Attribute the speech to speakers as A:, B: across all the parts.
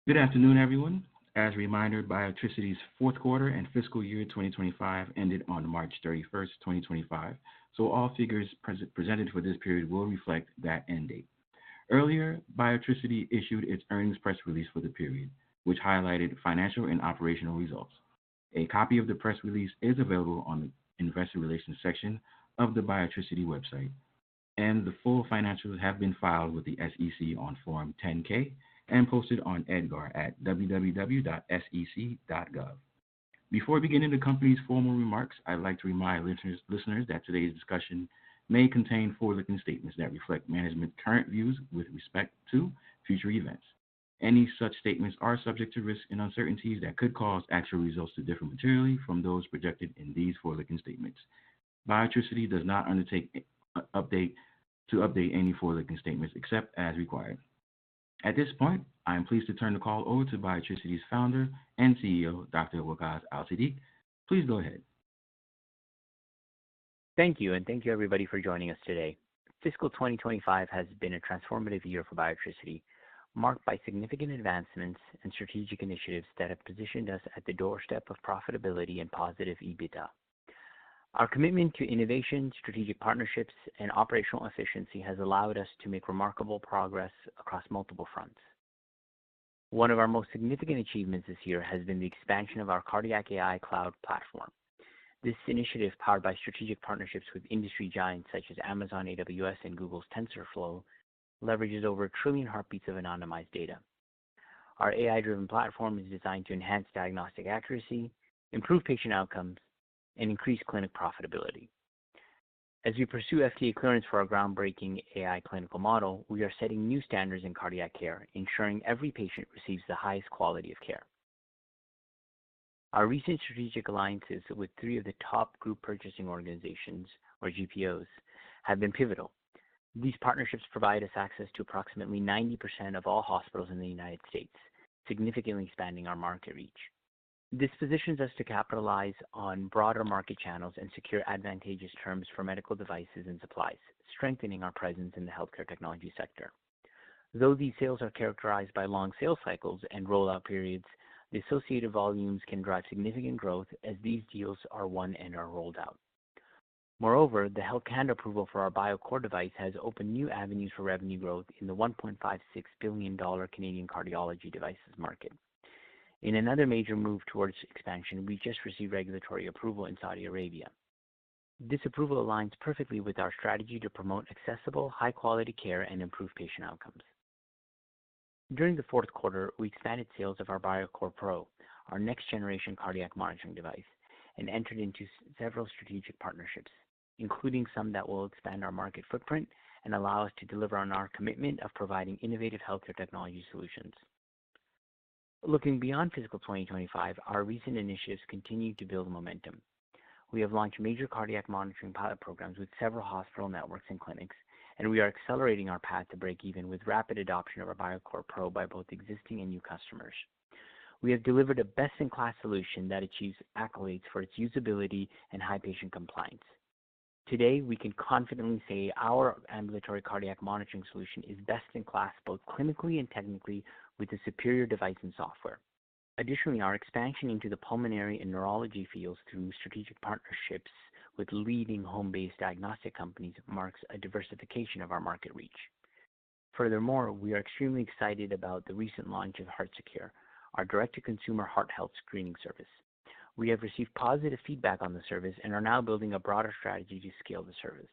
A: Good afternoon, everyone. As a reminder, Biotricity's fourth quarter and fiscal year 2025 ended on March 31st, 2025, so all figures presented for this period will reflect that end date. Earlier, Biotricity issued its earnings press release for the period, which highlighted financial and operational results. A copy of the press release is available on the Investor Relations section of the Biotricity website, and the full financials have been filed with the SEC on Form 10-K and posted on EDGAR at www.sec.gov. Before beginning the company's formal remarks, I'd like to remind listeners that today's discussion may contain forward-looking statements that reflect management's current views with respect to future events. Any such statements are subject to risks and uncertainties that could cause actual results to differ materially from those projected in these forward-looking statements. Biotricity does not undertake update any forward-looking statements except as required. At this point, I am pleased to turn the call over to Biotricity's founder and CEO, Dr. Waqaas Al-Siddiq. Please go ahead.
B: Thank you, and thank you everybody for joining us today. Fiscal 2025 has been a transformative year for Biotricity, marked by significant advancements and strategic initiatives that have positioned us at the doorstep of profitability and positive EBITDA. Our commitment to innovation, strategic partnerships, and operational efficiency has allowed us to make remarkable progress across multiple fronts. One of our most significant achievements this year has been the expansion of our cardiac AI cloud platform. This initiative, powered by strategic partnerships with industry giants such as Amazon AWS and Google's TensorFlow, leverages over 1 trillion heartbeats of anonymized data. Our AI-driven platform is designed to enhance diagnostic accuracy, improve patient outcomes, and increase clinic profitability. As we pursue FDA clearance for our groundbreaking AI clinical model, we are setting new standards in cardiac care, ensuring every patient receives the highest quality of care. Our recent strategic alliances with 3 of the top group purchasing organizations, or GPOs, have been pivotal. These partnerships provide us access to approximately 90% of all hospitals in the United States, significantly expanding our market reach. This positions us to capitalize on broader market channels and secure advantageous terms for medical devices and supplies, strengthening our presence in the healthcare technology sector. Though these sales are characterized by long sales cycles and rollout periods, the associated volumes can drive significant growth as these deals are won and are rolled out. Moreover, the Health Canada approval for our BioCore device has opened new avenues for revenue growth in the $1.56 billion Canadian cardiology devices market. In another major move towards expansion, we just received regulatory approval in Saudi Arabia. This approval aligns perfectly with our strategy to promote accessible, high-quality care and improve patient outcomes. During the fourth quarter, we expanded sales of our BioCore Pro, our next-generation cardiac monitoring device, and entered into several strategic partnerships, including some that will expand our market footprint and allow us to deliver on our commitment of providing innovative healthcare technology solutions. Looking beyond fiscal 2025, our recent initiatives continue to build momentum. We have launched major cardiac monitoring pilot programs with several hospital networks and clinics, and we are accelerating our path to break even with rapid adoption of our BioCore Pro by both existing and new customers. We have delivered a best-in-class solution that achieves accolades for its usability and high patient compliance. Today, we can confidently say our ambulatory cardiac monitoring solution is best in class both clinically and technically with a superior device and software. Additionally, our expansion into the pulmonary and neurology fields through strategic partnerships with leading home-based diagnostic companies marks a diversification of our market reach. Furthermore, we are extremely excited about the recent launch of HeartSecure, our direct-to-consumer heart health screening service. We have received positive feedback on the service and are now building a broader strategy to scale the service.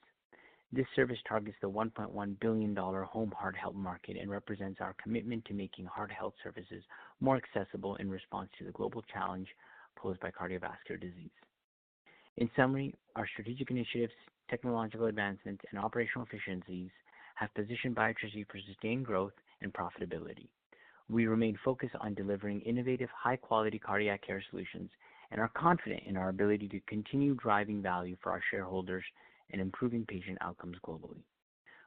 B: This service targets the $1.1 billion home heart health market and represents our commitment to making heart health services more accessible in response to the global challenge posed by cardiovascular disease. In summary, our strategic initiatives, technological advancements, and operational efficiencies have positioned Biotricity for sustained growth and profitability. We remain focused on delivering innovative, high-quality cardiac care solutions and are confident in our ability to continue driving value for our shareholders and improving patient outcomes globally.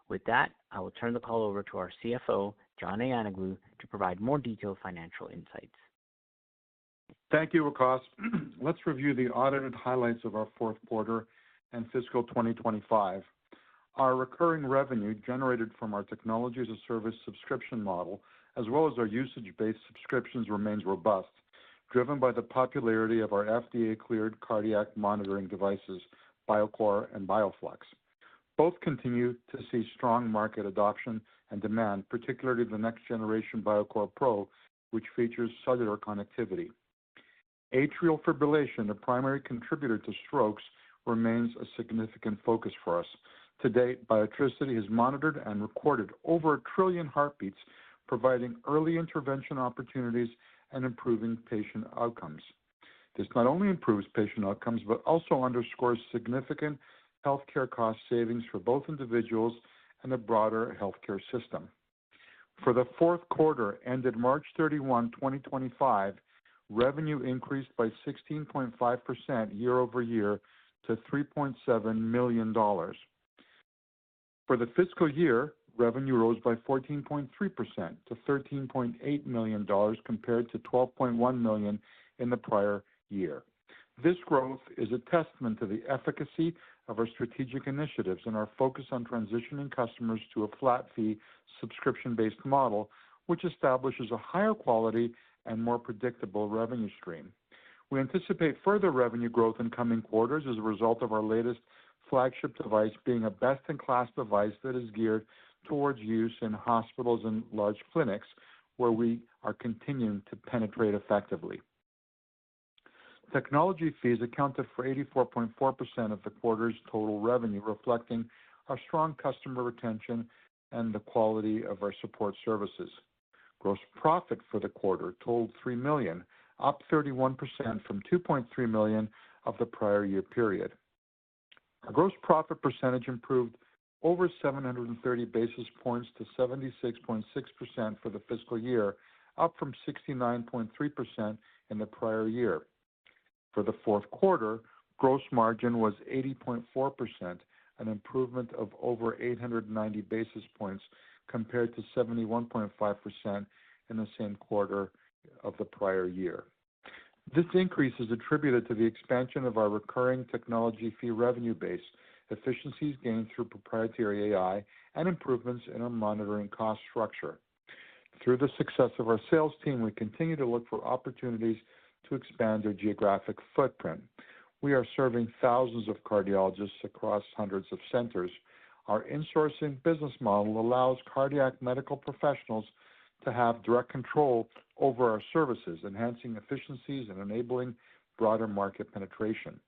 B: With that, I will turn the call over to our CFO, John Ayanoglou, to provide more detailed financial insights.
C: Thank you, Waqaas. Let's review the audited highlights of our fourth quarter and fiscal 2025. Our recurring revenue generated from our technology as a service subscription model as well as our usage-based subscriptions, remains robust, driven by the popularity of our FDA-cleared cardiac monitoring devices, BioCore and BioFlex. Both continue to see strong market adoption and demand, particularly the next-generation BioCore Pro, which features cellular connectivity. Atrial fibrillation, a primary contributor to strokes, remains a significant focus for us. To date, Biotricity has monitored and recorded over 1 trillion heartbeats, providing early intervention opportunities and improving patient outcomes. This not only improves patient outcomes, but also underscores significant healthcare cost savings for both individuals and the broader healthcare system. For the fourth quarter ended March 31, 2025, revenue increased by 16.5% year over year to $3.7 million. For the fiscal year, revenue rose by 14.3% to $13.8 million compared to $12.1 million in the prior year. This growth is a testament to the efficacy of our strategic initiatives and our focus on transitioning customers to a flat-fee subscription-based model, which establishes a higher quality and more predictable revenue stream. We anticipate further revenue growth in coming quarters as a result of our latest flagship device being a best-in-class device that is geared towards use in hospitals and large clinics, where we are continuing to penetrate effectively. Technology fees accounted for 84.4% of the quarter's total revenue, reflecting our strong customer retention and the quality of our support services. Gross profit for the quarter totaled $3 million, up 31% from $2.3 million of the prior year period. Our gross profit percentage improved over 730 basis points to 76.6% for the fiscal year, up from 69.3% in the prior year. For the fourth quarter, gross margin was 80.4%, an improvement of over 890 basis points compared to 71.5% in the same quarter of the prior year. This increase is attributed to the expansion of our recurring technology fee revenue base, efficiencies gained through proprietary AI, and improvements in our monitoring cost structure. Through the success of our sales team, we continue to look for opportunities to expand our geographic footprint. We are serving thousands of cardiologists across hundreds of centers. Our insourcing business model allows cardiac medical professionals to have direct control over our services, enhancing efficiencies and enabling broader market penetration.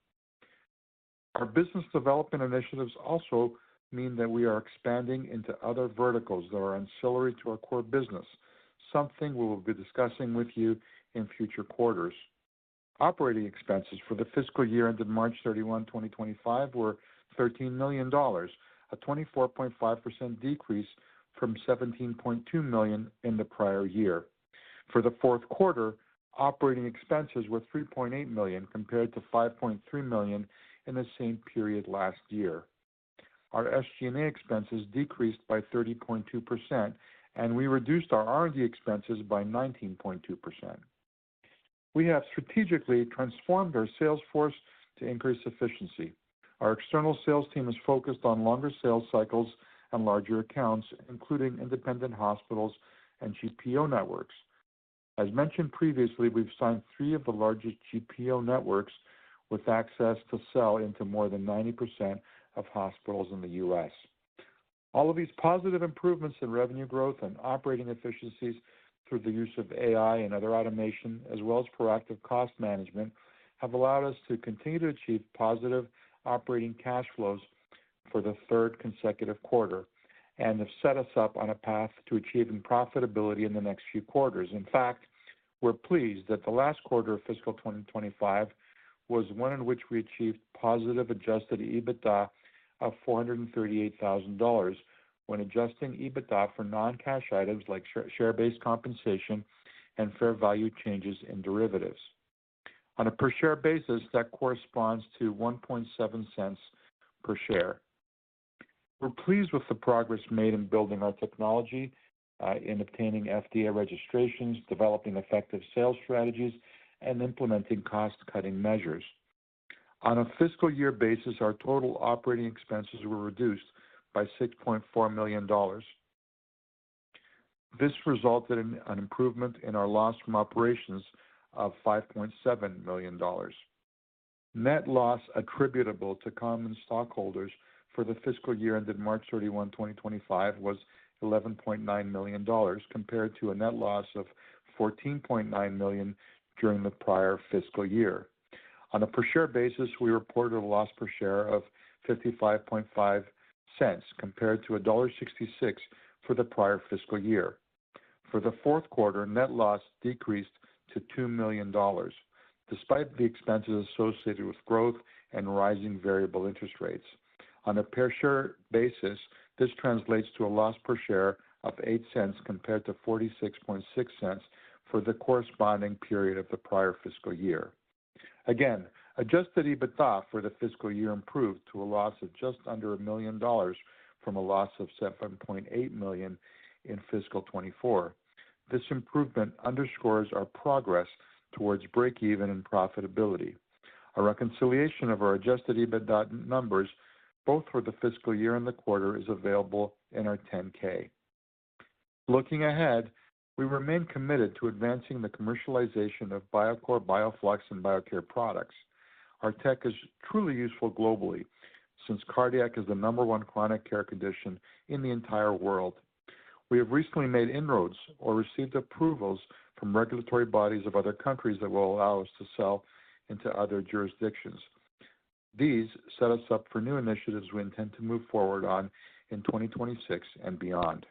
C: Our business development initiatives also mean that we are expanding into other verticals that are ancillary to our core business, something we will be discussing with you in future quarters. Operating expenses for the fiscal year ended March 31, 2025 were $13 million, a 24.5% decrease from $17.2 million in the prior year. For the fourth quarter, operating expenses were $3.8 million compared to $5.3 million in the same period last year. Our SG&A expenses decreased by 30.2%, and we reduced our R&D expenses by 19.2%. We have strategically transformed our sales force to increase efficiency. Our external sales team is focused on longer sales cycles and larger accounts, including independent hospitals and GPO networks. As mentioned previously, we've signed 3 of the largest GPO networks with access to sell into more than 90% of hospitals in the U.S. All of these positive improvements in revenue growth and operating efficiencies through the use of AI and other automation, as well as proactive cost management, have allowed us to continue to achieve positive operating cash flows for the third consecutive quarter and have set us up on a path to achieving profitability in the next few quarters. In fact, we're pleased that the last quarter of fiscal 2025 was one in which we achieved positive adjusted EBITDA of $438,000 when adjusting EBITDA for non-cash items like share-based compensation and fair value changes in derivatives. On a per-share basis, that corresponds to 1.7 cents per share. We're pleased with the progress made in building our technology, in obtaining FDA registrations, developing effective sales strategies, and implementing cost-cutting measures. On a fiscal year basis, our total operating expenses were reduced by $6.4 million. This resulted in an improvement in our loss from operations of $5.7 million. Net loss attributable to common stockholders for the fiscal year ended March 31, 2025 was $11.9 million compared to a net loss of $14.9 million during the prior fiscal year. On a per share basis, we reported a loss per share of 55.5 cents compared to $1.66 for the prior fiscal year. For the fourth quarter, net loss decreased to $2 million, despite the expenses associated with growth and rising variable interest rates. On a per share basis, this translates to a loss per share of 8 cents compared to 46.6 cents for the corresponding period of the prior fiscal year. Again, adjusted EBITDA for the fiscal year improved to a loss of just under $1 million from a loss of $7.8 million in fiscal 24. This improvement underscores our progress towards break-even and profitability. A reconciliation of our adjusted EBITDA numbers, both for the fiscal year and the quarter, is available in our 10-K. Looking ahead, we remain committed to advancing the commercialization of BioCore, BioFlux, and BioCare products. Our tech is truly useful globally, since cardiac is the #1 chronic care condition in the entire world. We have recently made inroads or received approvals from regulatory bodies of other countries that will allow us to sell into other jurisdictions. These set us up for new initiatives we intend to move forward on in 2026 and beyond.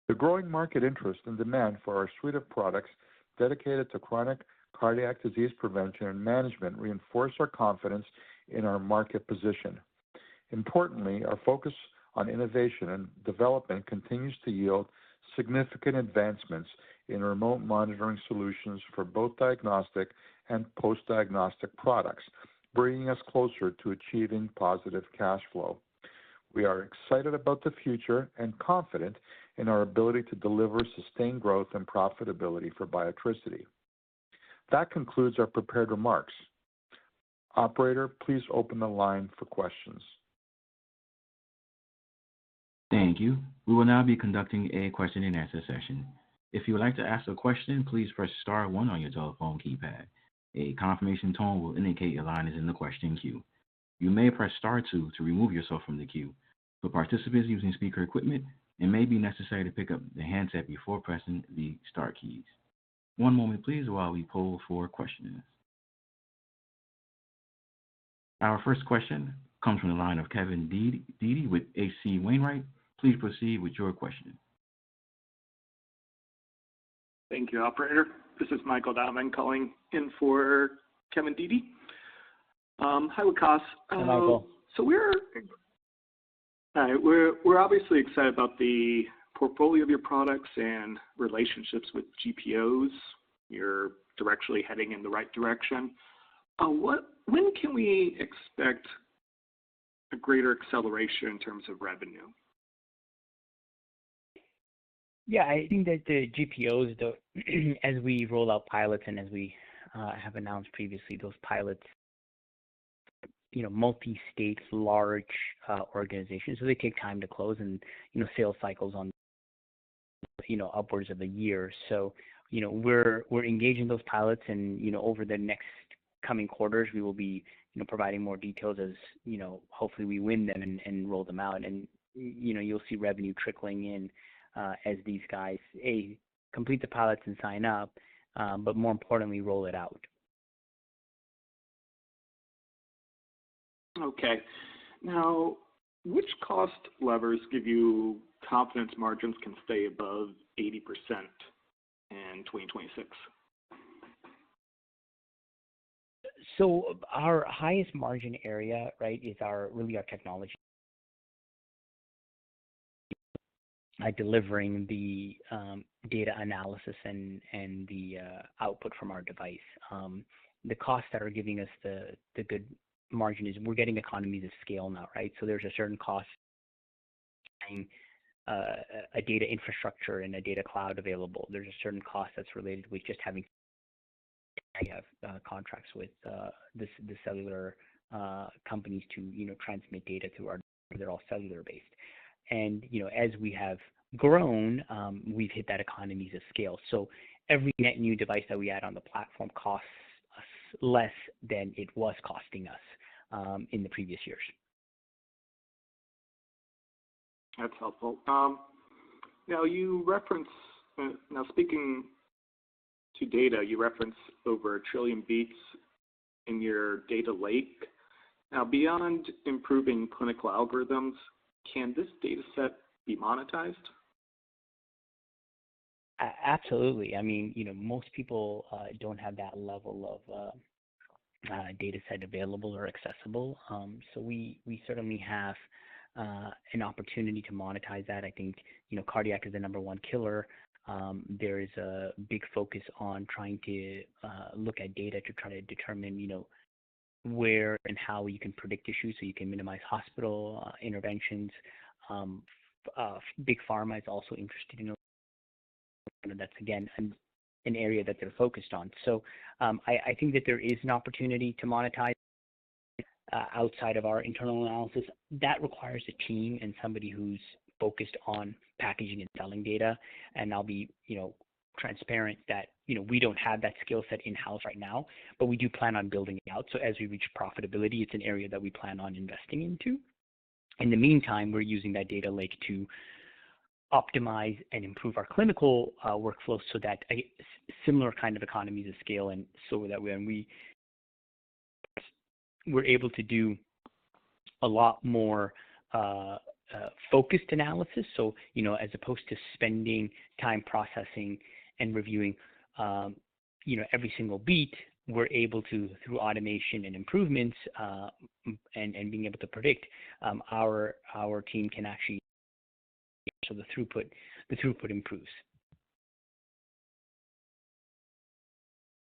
C: The growing market interest and demand for our suite of products dedicated to chronic cardiac disease prevention and management reinforce our confidence in our market position. Importantly, our focus on innovation and development continues to yield significant advancements in remote monitoring solutions for both diagnostic and post-diagnostic products, bringing us closer to achieving positive cash flow. We are excited about the future and confident in our ability to deliver sustained growth and profitability for Biotricity. That concludes our prepared remarks. Operator, please open the line for questions.
A: Thank you. We will now be conducting a question and answer session. If you would like to ask a question, please press star 1 on your telephone keypad. A confirmation tone will indicate your line is in the question queue. You may press star 2 to remove yourself from the queue. For participants using speaker equipment, it may be necessary to pick up the handset before pressing the star keys. One moment, please, while we poll for questions. Our first question comes from the line of Kevin Dede with H.C. Wainwright. Please proceed with your question.
D: Thank you, Operator. This is Michael Dahman calling in for Kevin Dede. Hi, Waqaas.
B: Hi, Michael.
D: So we're obviously excited about the portfolio of your products and relationships with GPOs. You're directionally heading in the right direction. When can we expect a greater acceleration in terms of revenue?
B: Yeah, I think that the GPOs, as we roll out pilots and as we have announced previously, those pilots, multi-state, large organizations, so they take time to close, and sales cycles on upwards of a year. So we're engaging those pilots, and over the next coming quarters, we will be providing more details as hopefully we win them and roll them out, and you'll see revenue trickling in as these guys complete the pilots and sign up, but more importantly, roll it out.
D: Okay. Now, which cost levers give you confidence margins can stay above 80% in 2026?
B: So our highest margin area, right, is really our technology. Delivering the data analysis and the output from our device. The costs that are giving us the good margin is we're getting economies of scale now, right? So there's a certain cost having a data infrastructure and a data cloud available. There's a certain cost that's related with just having contracts with the cellular companies to transmit data through they're all cellular based. And as we have grown, we've hit that economies of scale. So every net new device that we add on the platform costs us less than it was costing us in the previous years.
D: That's helpful. Now you reference, now speaking to data, you reference over 1 trillion beats in your data lake. Now beyond improving clinical algorithms, can this data set be monetized?
B: Absolutely. I mean, most people don't have that level of data set available or accessible. So we certainly have an opportunity to monetize that. I think, cardiac is the number one killer. There is a big focus on trying to look at data to try to determine, where and how you can predict issues so you can minimize hospital interventions. Big pharma is also interested in that's, again, an area that they're focused on. So I think that there is an opportunity to monetize outside of our internal analysis. That requires a team and somebody who's focused on packaging and selling data. And I'll be, transparent that, we don't have that skill set in-house right now, but we do plan on building it out. So as we reach profitability, it's an area that we plan on investing into. In the meantime, we're using that data lake to optimize and improve our clinical workflows so that a similar kind of economies of scale, and so that when we're able to do a lot more focused analysis. So, as opposed to spending time processing and reviewing, every single beat, we're able to, through automation and improvements and being able to predict, our team can actually, so the throughput improves.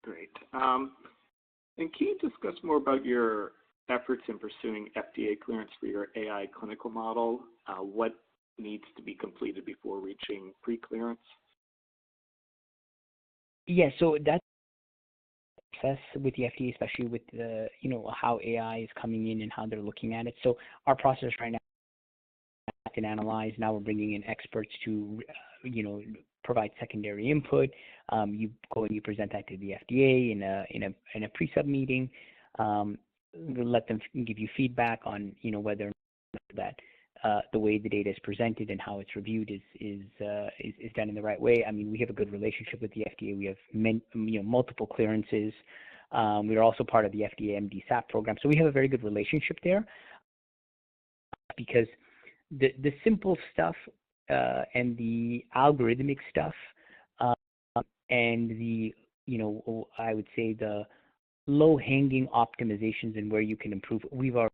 D: Great. And can you discuss more about your efforts in pursuing FDA clearance for your AI clinical model? What needs to be completed before reaching pre-clearance?
B: Yeah, so that's process with the FDA, especially with the, how AI is coming in and how they're looking at it. So our process right now can analyze. Now we're bringing in experts to, provide secondary input. You go and you present that to the FDA in a pre-sub meeting. Let them give you feedback on, whether or not that the way the data is presented and how it's reviewed is done in the right way. I mean, we have a good relationship with the FDA. We have multiple clearances. We are also part of the FDA MD-SAP program, so we have a very good relationship there. Because the simple stuff and the algorithmic stuff and the, I would say the low-hanging optimizations and where you can improve, we've already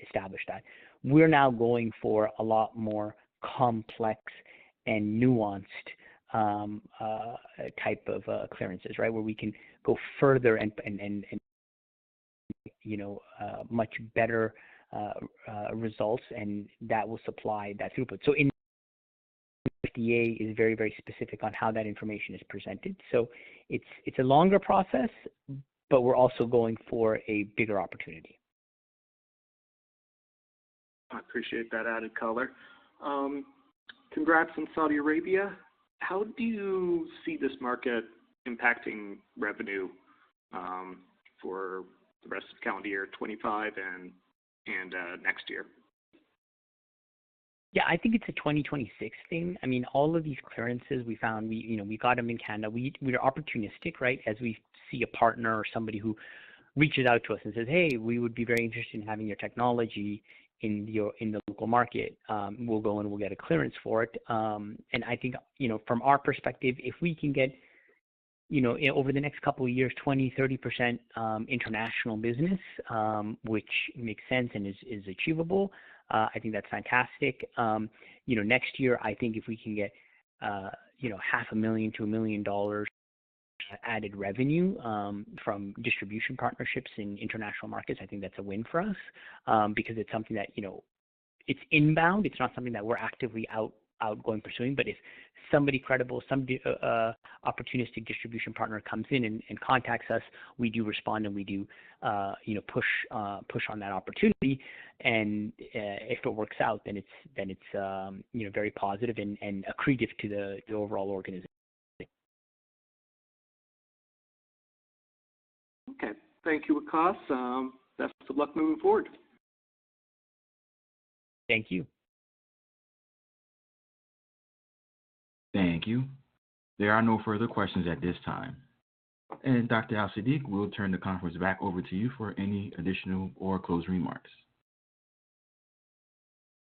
B: established that. We're now going for a lot more complex and nuanced type of clearances, right, where we can go further and much better results, and that will supply that throughput. So in FDA is very, very specific on how that information is presented. So it's a longer process, but we're also going for a bigger opportunity.
D: I appreciate that added color. Congrats in Saudi Arabia. How do you see this market impacting revenue for the rest of calendar year 25 and next year?
B: Yeah, I think it's a 2026 thing. I mean, all of these clearances we found, we got them in Canada. We're opportunistic, right? As we see a partner or somebody who reaches out to us and says, hey, we would be very interested in having your technology in the local market, we'll go and we'll get a clearance for it. And I think, from our perspective, if we can get, over the next couple of years, 20-30% international business, which makes sense and is achievable, I think that's fantastic. Next year, I think if we can get, $500,000 to $1 million added revenue from distribution partnerships in international markets, I think that's a win for us, because it's something that, it's inbound. It's not something that we're actively out going pursuing. But if somebody credible, some opportunistic distribution partner comes in and contacts us, we do respond and we do push on that opportunity. And if it works out, then it's very positive and accretive to the overall organization.
D: Okay. Thank you, Waqas. Best of luck moving forward.
B: Thank you.
A: Thank you. There are no further questions at this time. And Dr. Al-Siddiq, we'll turn the conference back over to you for any additional or closing remarks.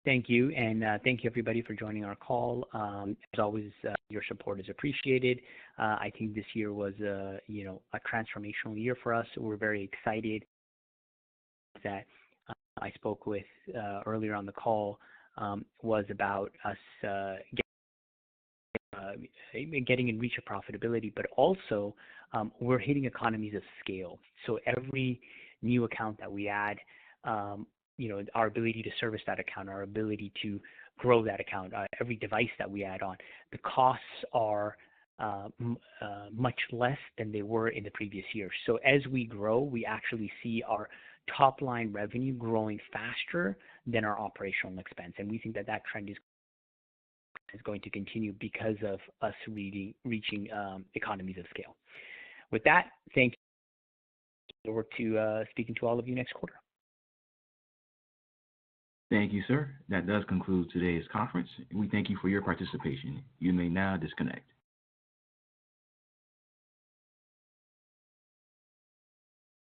B: Thank you, and thank you everybody for joining our call. As always, your support is appreciated. I think this year was a transformational year for us. We're very excited that I spoke with earlier on the call was about us getting in reach of profitability, but also we're hitting economies of scale. So every new account that we add, our ability to service that account, our ability to grow that account, every device that we add on, the costs are much less than they were in the previous year. So as we grow, we actually see our top line revenue growing faster than our operational expense. And we think that trend is going to continue because of us reaching economies of scale. With that, thank you. Look forward to speaking to all of you next quarter.
A: Thank you, sir. That does conclude today's conference. We thank you for your participation. You may now disconnect.